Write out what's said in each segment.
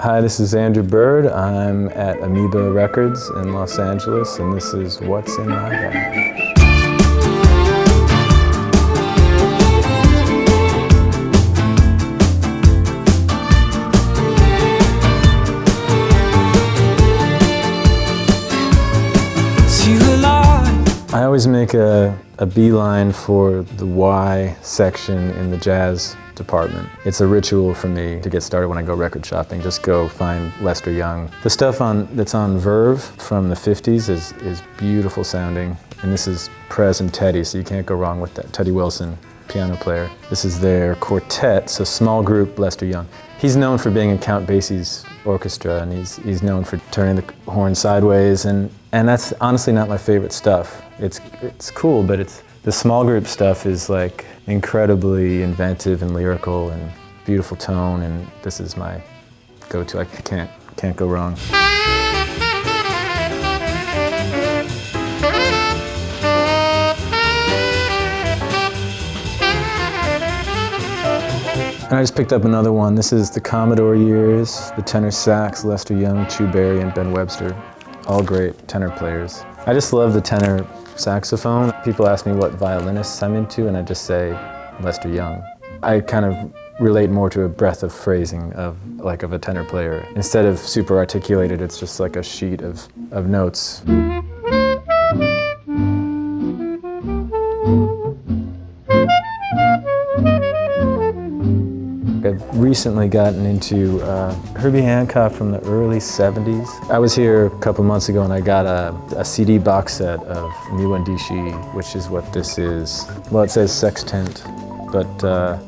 Hi, this is Andrew Bird. I'm at Amoeba Records in Los Angeles, and this is What's in My Bag. I always make a beeline for the Y section in the jazz department. It's a ritual for me to get started when I go record shopping. Just go find Lester Young. The stuff that's on Verve from the 50s is beautiful sounding. And this is Prez and Teddy, so you can't go wrong with that. Teddy Wilson, piano player. This is their quartet, so small group Lester Young. He's known for being in Count Basie's orchestra, and he's known for turning the horn sideways, and that's honestly not my favorite stuff. It's cool, but the small group stuff is like incredibly inventive and lyrical and beautiful tone, and this is my go-to. I can't go wrong. And I just picked up another one. This is the Commodore years, the tenor sax, Lester Young, Chu Berry, and Ben Webster. All great tenor players. I just love the tenor saxophone. People ask me what violinists I'm into, and I just say Lester Young. I kind of relate more to a breadth of phrasing of a tenor player. Instead of super articulated, it's just like a sheet of notes. I've recently gotten into Herbie Hancock from the early 70s. I was here a couple months ago and I got a CD box set of Miwandishi, which is what this is. Well, it says sextant, but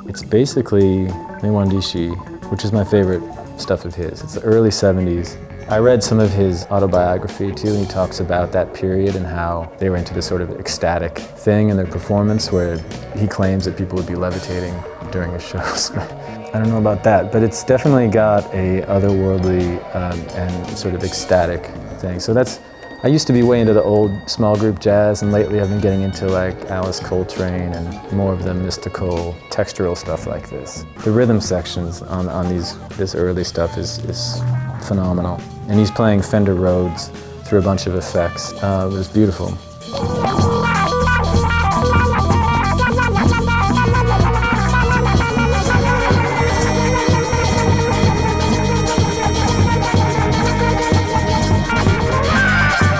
it's basically Miwandishi, which is my favorite stuff of his. It's the early 70s. I read some of his autobiography too, and he talks about that period and how they were into this sort of ecstatic thing in their performance where he claims that people would be levitating during his shows. I don't know about that, but it's definitely got a otherworldly and sort of ecstatic thing. So I used to be way into the old small group jazz, and lately I've been getting into like Alice Coltrane and more of the mystical, textural stuff like this. The rhythm sections on this early stuff is phenomenal. And he's playing Fender Rhodes through a bunch of effects. It was beautiful.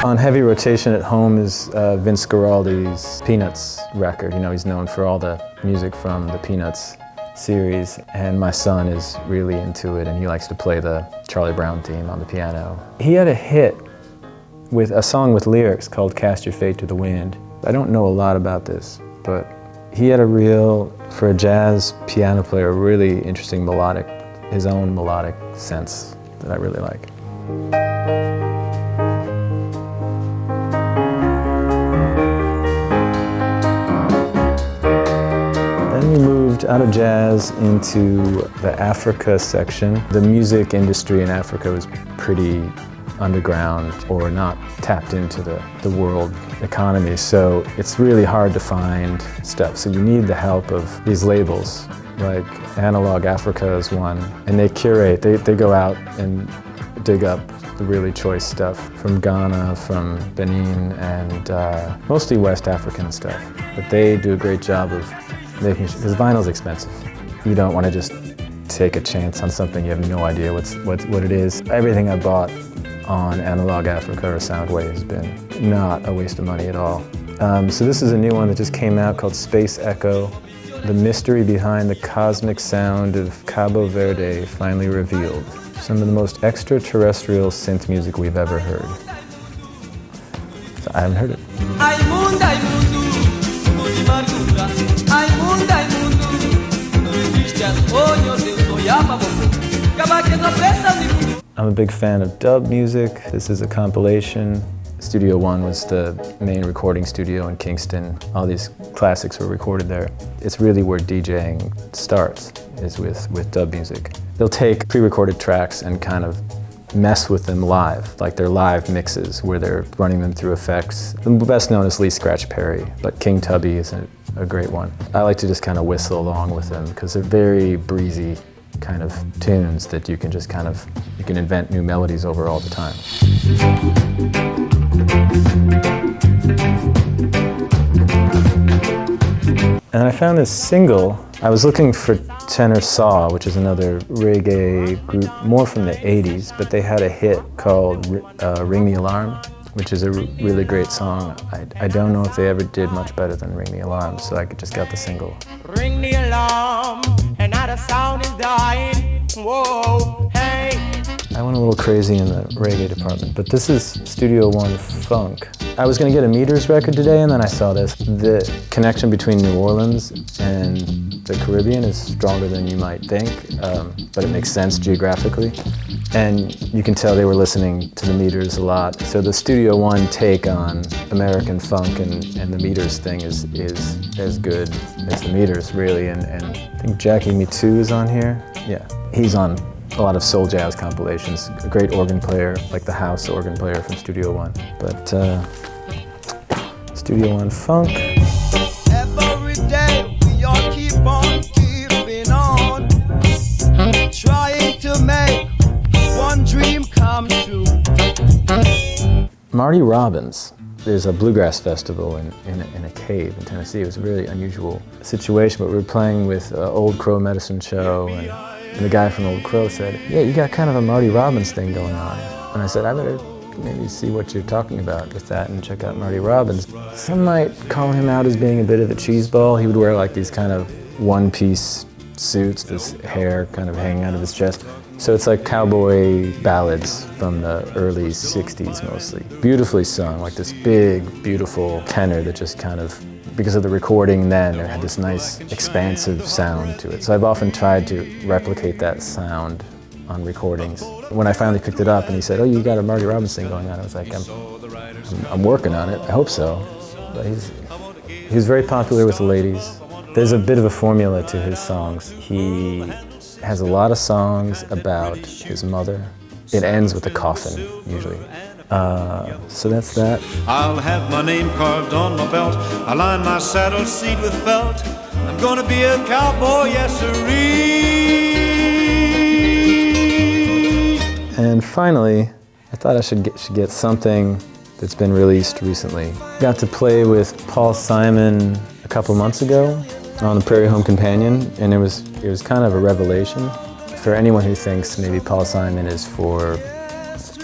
On heavy rotation at home is Vince Guaraldi's Peanuts record. You know, he's known for all the music from the Peanuts series, and my son is really into it, and he likes to play the Charlie Brown theme on the piano. He had a hit with a song with lyrics called Cast Your Fate to the Wind. I don't know a lot about this, but he had for a jazz piano player, a really interesting his own melodic sense that I really like. Then we moved out of jazz into the Africa section. The music industry in Africa was pretty underground or not tapped into the world economy, so it's really hard to find stuff. So you need the help of these labels, like Analog Africa is one, and they curate, they go out and dig up the really choice stuff from Ghana, from Benin, and mostly West African stuff. But they do a great job of making sure, because vinyl's expensive. You don't want to just take a chance on something you have no idea what it is. Everything I bought on Analog Africa or Soundwave has been not a waste of money at all. So this is a new one that just came out called Space Echo. The mystery behind the cosmic sound of Cabo Verde finally revealed. Some of the most extraterrestrial synth music we've ever heard. So I haven't heard it. I'm a big fan of dub music. This is a compilation. Studio One was the main recording studio in Kingston. All these classics were recorded there. It's really where DJing starts, is with dub music. They'll take pre-recorded tracks and kind of mess with them live, like their live mixes where they're running them through effects. The best known is Lee Scratch Perry, but King Tubby is a great one. I like to just kind of whistle along with them because they're very breezy kind of tunes that you can just kind of, you can invent new melodies over all the time. And I found this single. I was looking for Tenor Saw, which is another reggae group, more from the 80s, but they had a hit called Ring the Alarm, which is a really great song. I don't know if they ever did much better than Ring the Alarm, so I just got the single. Ring the alarm, and now the sound is dying. Whoa, hey. I went a little crazy in the reggae department, but this is Studio One Funk. I was going to get a Meters record today, and then I saw this. The connection between New Orleans and the Caribbean is stronger than you might think, but it makes sense geographically. And you can tell they were listening to the Meters a lot. So the Studio One take on American funk and the Meters thing is as good as the Meters, really. And I think Jackie Me Too is on here. Yeah, he's on a lot of soul jazz compilations. A great organ player, like the house organ player from Studio One. But Studio One Funk. Every day we all keep on keeping on, trying to make one dream come true. Marty Robbins. There's a bluegrass festival in a cave in Tennessee. It was a really unusual situation, but we were playing with Old Crow Medicine Show, and the guy from Old Crow said, "Yeah, you got kind of a Marty Robbins thing going on." And I said, "I better maybe see what you're talking about with that and check out Marty Robbins." Some might call him out as being a bit of a cheeseball. He would wear like these kind of one-piece suits, this hair kind of hanging out of his chest. So it's like cowboy ballads from the early 60s mostly. Beautifully sung, like this big, beautiful tenor that just kind of, because of the recording then, it had this nice expansive sound to it. So I've often tried to replicate that sound on recordings. When I finally picked it up and he said, "Oh, you got a Marty Robbins thing going on," I was like, I'm working on it, I hope so. But he's very popular with the ladies. There's a bit of a formula to his songs. He has a lot of songs about his mother. It ends with a coffin, usually. So that's that. I'll have my name carved on my belt. I'll line my saddle seat with felt. I'm gonna be a cowboy, yes sirree. And finally, I thought I should get something that's been released recently. Got to play with Paul Simon a couple months ago on the Prairie Home Companion, and it was kind of a revelation. For anyone who thinks maybe Paul Simon is for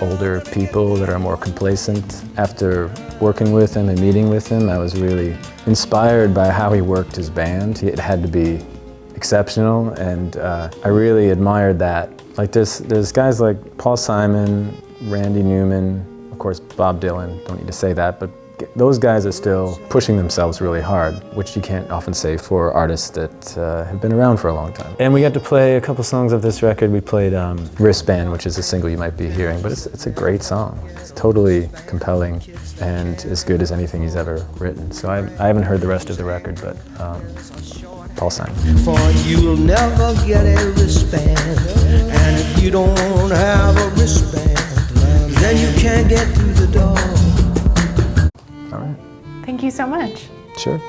older people that are more complacent, after working with him and meeting with him, I was really inspired by how he worked his band. It had to be exceptional, and I really admired that. Like there's guys like Paul Simon, Randy Newman, of course Bob Dylan, don't need to say that, but those guys are still pushing themselves really hard, which you can't often say for artists that have been around for a long time. And we got to play a couple songs of this record. We played Wristband, which is a single you might be hearing, but it's a great song. It's totally compelling and as good as anything he's ever written. So I haven't heard the rest of the record, but Paul Simon. For you'll never get a wristband, and if you don't have a wristband, then you can't get through the door. All right. Thank you so much. Sure.